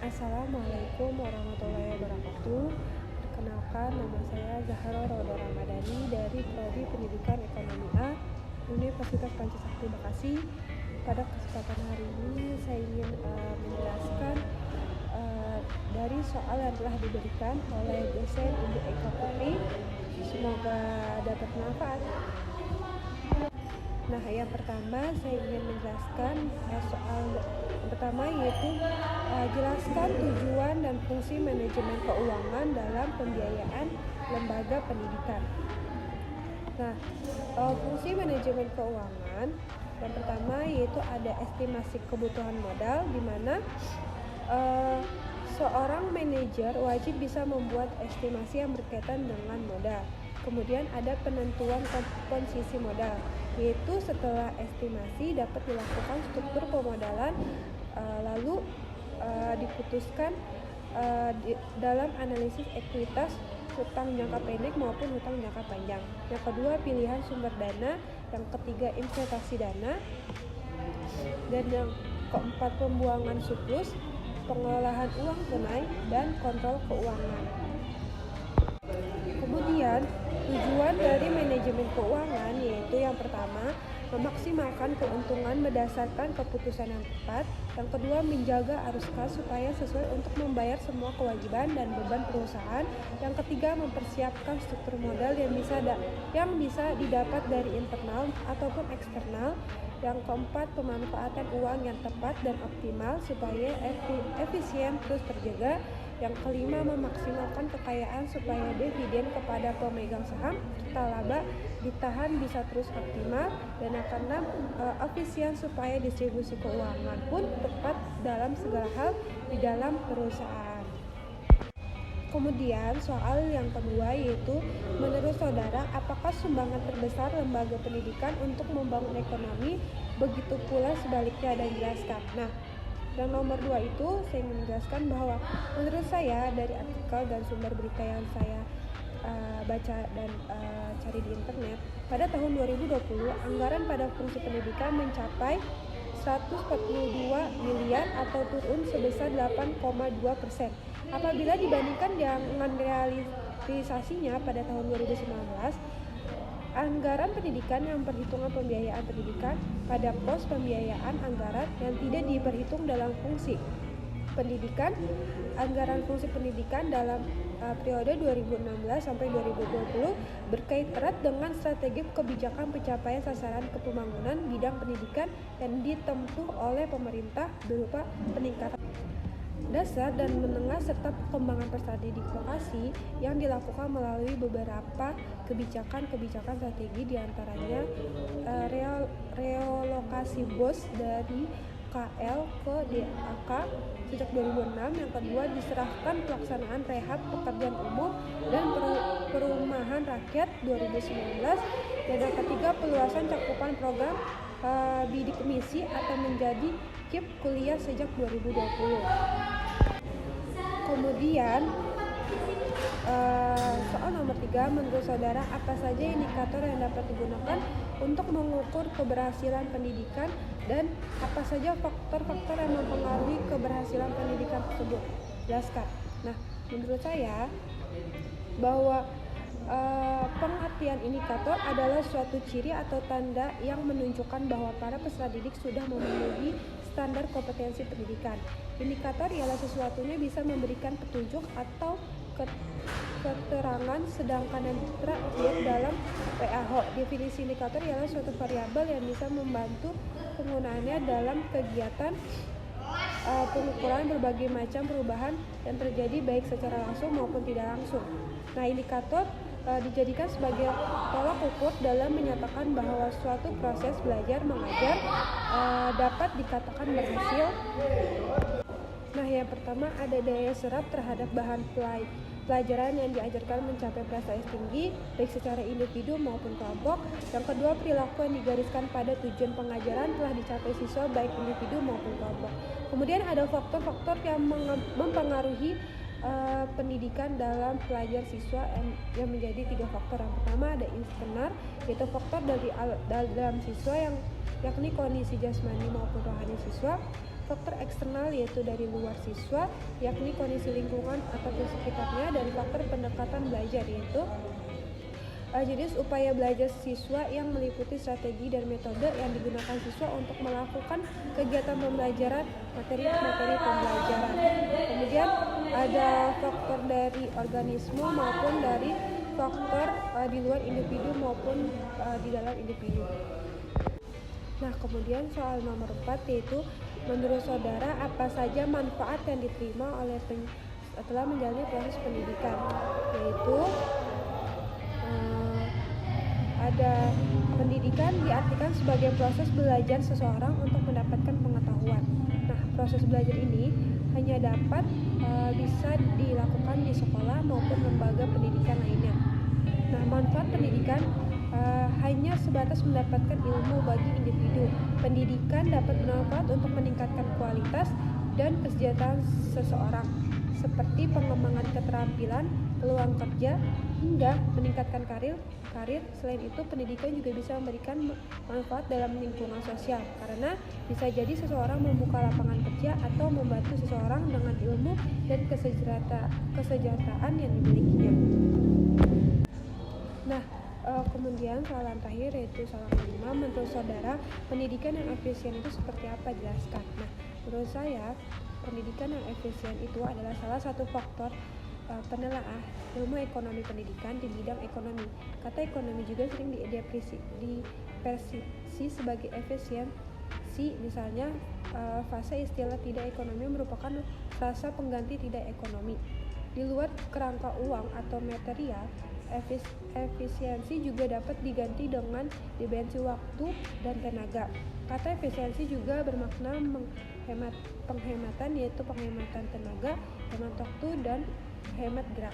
Assalamualaikum warahmatullahi wabarakatuh. Perkenalkan, nama saya Zahra Roda Ramadhani dari Prodi Pendidikan Ekonomi A, Universitas Pancasakti Bekasi. Pada kesempatan hari ini saya ingin menjelaskan dari soal yang telah diberikan oleh dosen Ibu Eka Putri. Semoga dapat bermanfaat. Nah, yang pertama saya ingin menjelaskan soal yang pertama, yaitu jelaskan tujuan dan fungsi manajemen keuangan dalam pembiayaan lembaga pendidikan. Nah, fungsi manajemen keuangan yang pertama yaitu ada estimasi kebutuhan modal, di mana seorang manajer wajib bisa membuat estimasi yang berkaitan dengan modal. Kemudian ada penentuan komposisi modal, yaitu setelah estimasi dapat dilakukan struktur pemodalan, lalu diputuskan dalam analisis ekuitas hutang jangka pendek maupun hutang jangka panjang. Yang kedua, pilihan sumber dana. Yang ketiga, investasi dana. Dan yang keempat, pembuangan surplus, pengolahan uang tunai, dan kontrol keuangan. Kemudian, tujuan dari manajemen keuangan yaitu yang pertama, memaksimalkan keuntungan berdasarkan keputusan yang tepat. Yang kedua, menjaga arus kas supaya sesuai untuk membayar semua kewajiban dan beban perusahaan. Yang ketiga, mempersiapkan struktur modal yang bisa didapat dari internal ataupun eksternal. Yang keempat, pemanfaatan uang yang tepat dan optimal supaya efisien terus terjaga. Yang kelima, memaksimalkan kekayaan supaya dividen kepada pemegang saham serta laba ditahan bisa terus optimal. Dan yang keenam, efisien supaya distribusi keuangan pun tepat dalam segala hal di dalam perusahaan. Kemudian soal yang kedua yaitu, menurut saudara, apakah sumbangan terbesar lembaga pendidikan untuk membangun ekonomi? Begitu pula sebaliknya, dan jelaskan. Nah, yang nomor 2 itu saya ingin menjelaskan bahwa menurut saya dari artikel dan sumber berita yang saya baca dan cari di internet, pada tahun 2020 anggaran pada fungsi pendidikan mencapai 142 miliar atau turun sebesar 8,2%. Apabila dibandingkan dengan realisasinya pada tahun 2019, anggaran pendidikan yang perhitungan pembiayaan pendidikan pada pos pembiayaan anggaran yang tidak diperhitung dalam fungsi pendidikan, anggaran fungsi pendidikan dalam periode 2016 sampai 2020 berkait erat dengan strategi kebijakan pencapaian sasaran kepembangunan bidang pendidikan yang ditempuh oleh pemerintah berupa peningkatan dasar dan menengah serta pengembangan peserta didik vokasi yang dilakukan melalui beberapa kebijakan strategi, diantaranya relokasi BOS dari KL ke DAK sejak 2006. Yang kedua, diserahkan pelaksanaan rehab pekerjaan umum dan perumahan rakyat 2019. Dan yang ketiga, peluasan cakupan program bidik misi atau menjadi KIP kuliah sejak 2020. Kemudian soal nomor 3, menurut saudara apa saja indikator yang dapat digunakan untuk mengukur keberhasilan pendidikan dan apa saja faktor-faktor yang mempengaruhi keberhasilan pendidikan tersebut? Jelaskan. Nah, menurut saya bahwa pengertian indikator adalah suatu ciri atau tanda yang menunjukkan bahwa para peserta didik sudah memenuhi standar kompetensi pendidikan. Indikator ialah sesuatunya bisa memberikan petunjuk atau keterangan, sedangkan yang terakhir dalam WHO, definisi indikator ialah suatu variabel yang bisa membantu penggunaannya dalam kegiatan pengukuran berbagai macam perubahan yang terjadi baik secara langsung maupun tidak langsung. Nah, indikator dijadikan sebagai tolak ukur dalam menyatakan bahwa suatu proses belajar mengajar dapat dikatakan berhasil. Nah, yang pertama ada daya serap terhadap bahan pelajaran yang diajarkan mencapai prestasi tinggi baik secara individu maupun kelompok. Yang kedua, perilaku yang digariskan pada tujuan pengajaran telah dicapai siswa baik individu maupun kelompok. Kemudian ada faktor-faktor yang mempengaruhi pendidikan dalam pelajar siswa yang menjadi 3 faktor. Yang pertama ada internal, yaitu faktor dari dalam siswa yang yakni kondisi jasmani maupun rohani siswa. faktor eksternal yaitu dari luar siswa, yakni kondisi lingkungan atau sekitarnya, dan faktor pendekatan belajar yaitu jenis upaya belajar siswa yang meliputi strategi dan metode yang digunakan siswa untuk melakukan kegiatan pembelajaran, materi-materi pembelajaran. Kemudian ada faktor dari organisme maupun dari faktor di luar individu maupun di dalam individu. Nah, kemudian soal nomor 4 yaitu menurut saudara apa saja manfaat yang diterima oleh setelah menjalani proses pendidikan, yaitu ada pendidikan diartikan sebagai proses belajar seseorang untuk mendapatkan pengetahuan. Nah, proses belajar ini hanya dapat bisa dilakukan di sekolah maupun lembaga pendidikan lainnya. Nah, manfaat pendidikan hanya sebatas mendapatkan ilmu bagi individu. Pendidikan dapat bermanfaat untuk meningkatkan kualitas dan kesejahteraan seseorang, seperti pengembangan keterampilan, peluang kerja, hingga meningkatkan karir. Selain itu, pendidikan juga bisa memberikan manfaat dalam lingkungan sosial, karena bisa jadi seseorang membuka lapangan kerja atau membantu seseorang dengan ilmu dan kesejahteraan yang dimilikinya. Nah, kemudian soal yang terakhir yaitu soal kelima, menurut saudara pendidikan yang efisien itu seperti apa? Jelaskan. Nah, menurut saya pendidikan yang efisien itu adalah salah satu faktor penelaah ilmu ekonomi pendidikan di bidang ekonomi. Kata ekonomi juga sering dipersepsi sebagai efisiensi. Misalnya fase istilah tidak ekonomi merupakan frasa pengganti tidak ekonomi. Di luar kerangka uang atau material, efisiensi juga dapat diganti dengan dimensi waktu dan tenaga. Kata efisiensi juga bermakna penghematan, yaitu penghematan tenaga, hemat waktu, dan hemat gerak.